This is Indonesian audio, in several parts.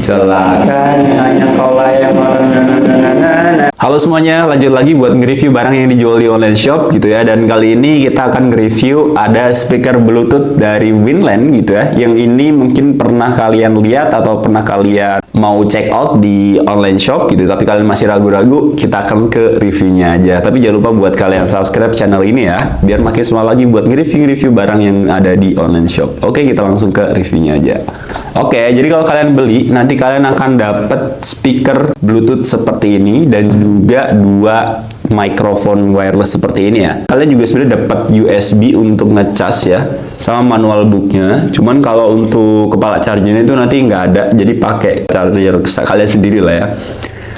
Celaka hanya kaulah yang Halo semuanya, lanjut lagi buat nge-review barang yang dijual di online shop gitu ya. Dan kali ini kita akan nge-review ada speaker Bluetooth dari Winland gitu ya. Yang ini mungkin pernah kalian lihat atau pernah kalian mau check out di online shop gitu. Tapi kalian masih ragu-ragu, kita akan ke reviewnya aja. Tapi jangan lupa buat kalian subscribe channel ini ya, biar makin semangat lagi buat nge-review barang yang ada di online shop. Oke, kita langsung ke reviewnya aja. Oke, jadi kalau kalian beli, nanti kalian akan dapat speaker Bluetooth seperti ini dan juga dua mikrofon wireless seperti ini ya. Kalian juga sebenarnya dapat USB untuk ngecas ya, sama manual booknya. Cuman kalau untuk kepala chargernya itu nanti nggak ada, jadi pakai charger kalian sendiri lah ya.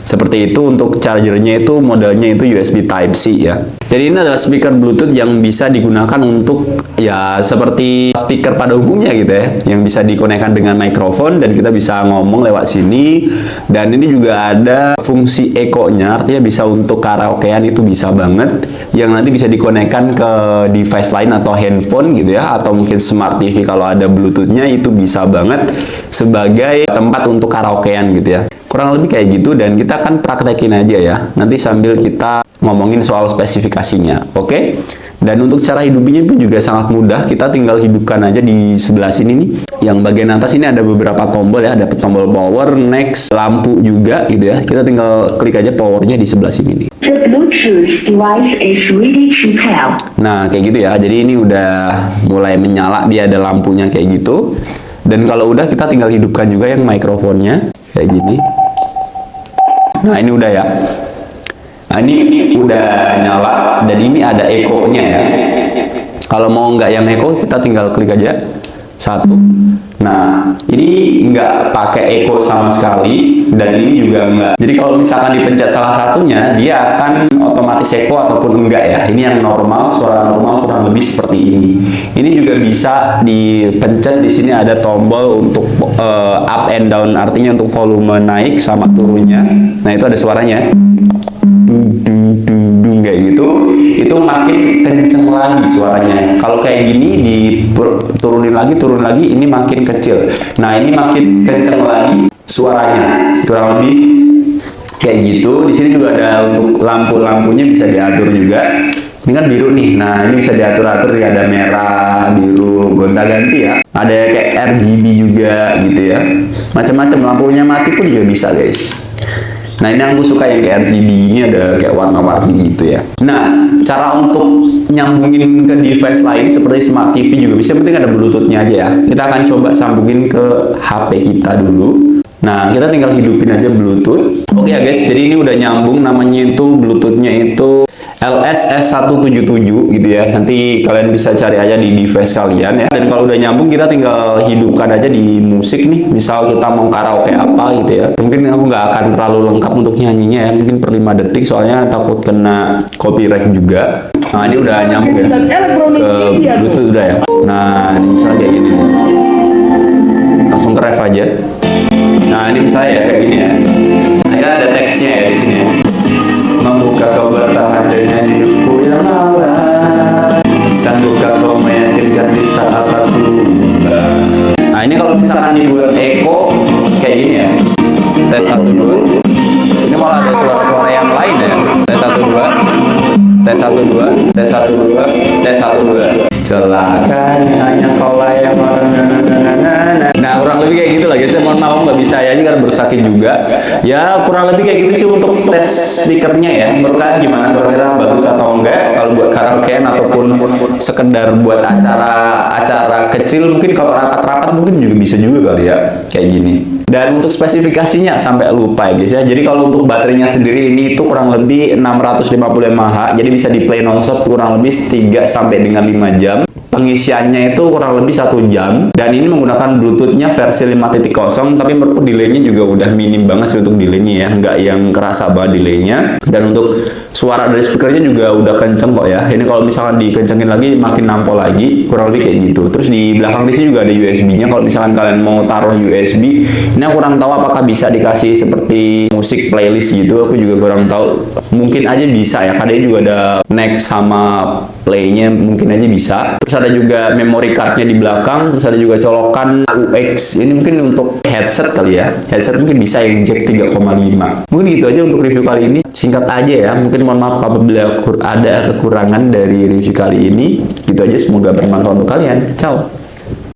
Seperti itu. Untuk chargernya itu modelnya itu USB Type-C ya. Jadi ini adalah speaker Bluetooth yang bisa digunakan untuk ya seperti speaker pada umumnya gitu ya, yang bisa dikonekkan dengan mikrofon dan kita bisa ngomong lewat sini. Dan ini juga ada fungsi echo-nya, artinya bisa untuk karaokean, itu bisa banget, yang nanti bisa dikonekkan ke device lain atau handphone gitu ya, atau mungkin smart TV kalau ada Bluetooth-nya, itu bisa banget sebagai tempat untuk karaokean gitu ya. Kurang lebih kayak gitu, dan kita akan praktekin aja ya, nanti sambil kita ngomongin soal spesifikasinya, oke? Dan untuk cara hidupinnya pun juga sangat mudah, kita tinggal hidupkan aja di sebelah sini nih. Yang bagian atas ini ada beberapa tombol ya, ada tombol power, next, lampu juga gitu ya. Kita tinggal klik aja powernya di sebelah sini nih. The Bluetooth device is ready to pair. Nah, kayak gitu ya, jadi ini udah mulai menyala, dia ada lampunya kayak gitu. Dan kalau udah, kita tinggal hidupkan juga yang mikrofonnya kayak gini. Nah, ini udah ya. Nah, ini udah nyala dan ini ada echo-nya ya. Kalau mau nggak yang echo, kita tinggal klik aja satu. Nah, ini nggak pakai echo sama sekali, dan ini juga nggak. Jadi kalau misalkan dipencet salah satunya, dia akan otomatis echo ataupun enggak ya. Ini yang normal, suara normal kurang lebih seperti ini. Ini juga bisa dipencet, di sini ada tombol untuk up and down, artinya untuk volume naik sama turunnya. Nah, itu ada suaranya. Dung kayak gitu, itu makin kenceng lagi suaranya. Kalau kayak gini diturunin lagi, turun lagi, ini makin kecil. Nah, ini makin kenceng lagi suaranya, kurang lebih kayak gitu. Di sini juga ada untuk lampu-lampunya, bisa diatur juga. Ini kan biru nih, nah ini bisa diatur-atur, ada merah, biru, gonta-ganti ya. Ada kayak RGB juga gitu ya, macam-macam. Lampunya mati pun juga bisa guys. Nah, ini yang aku suka yang kayak RGB ini, ada kayak warna-warni gitu ya. Nah, cara untuk nyambungin ke device lain seperti smart TV juga bisa, penting ada Bluetooth-nya aja ya. Kita akan coba sambungin ke HP kita dulu. Nah, kita tinggal hidupin aja Bluetooth. Oke ya guys, jadi ini udah nyambung, namanya itu Bluetooth-nya itu LSS177 gitu ya. Nanti kalian bisa cari aja di device kalian ya. Dan kalau udah nyambung, kita tinggal hidupkan aja di musik nih. Misal kita mau karaoke apa gitu ya. Mungkin aku nggak akan terlalu lengkap untuk nyanyinya ya, mungkin per 5 detik soalnya takut kena copyright juga. Nah, ini udah nyambung ya ke Bluetooth udah ya. Nah, ini misalnya kayak gini nih. Langsung ke ref aja. Nah, ini misalnya ya kayak gini ya. Nah, ini ada teksnya ya di sini ya. Membuka kau bertahan dengan hidupku yang malam, sanggupkah kau meyakinkan di saat aku bimbang. Nah, ini kalau misalkan dibuat echo kayak gini ya, tes 1 2. Ini malah ada suara-suara yang lain ya. Tes 1 2, tes 1 2, tes 1 2, tes 1 2. Celaka hanya kaulah yang Nah, kurang lebih kayak gitu lah guys. Saya mohon maaf nggak bisa ya, karena baru sakit juga. Ya, kurang lebih kayak gitu sih untuk tes speakernya ya. Menurut kalian gimana? Kira-kira bagus atau enggak? Kalau buat karaokean ataupun sekedar buat acara kecil, mungkin kalau rapat-rapat mungkin juga bisa juga kali ya, kayak gini. Dan untuk spesifikasinya sampai lupa ya guys ya. Jadi kalau untuk baterainya sendiri ini itu kurang lebih 650 mAh. Jadi bisa di play nonstop kurang lebih 3 sampai dengan 5 jam. Pengisiannya itu kurang lebih 1 jam, dan ini menggunakan Bluetooth-nya versi 5.0, tapi menurutku delay-nya juga udah minim banget sih untuk delay-nya ya, nggak yang kerasa banget delay-nya. Dan untuk suara dari speakernya juga udah kenceng kok ya. Ini kalau misalkan dikencengin lagi makin nampol lagi, kurang lebih kayak gitu. Terus di belakang di sini juga ada USB-nya. Kalau misalkan kalian mau taruh USB, ini aku kurang tahu apakah bisa dikasih seperti musik playlist gitu. Aku juga kurang tahu. Mungkin aja bisa ya, karena dia juga ada neck sama playnya mungkin aja bisa. Terus ada juga memory cardnya di belakang, terus ada juga colokan UX. Ini mungkin untuk headset kali ya. Headset mungkin bisa yang jack 3,5. Mungkin gitu aja untuk review kali ini. Singkat aja ya, mungkin mohon maaf apabila ada kekurangan dari review kali ini. Gitu aja, semoga bermanfaat untuk kalian. Ciao.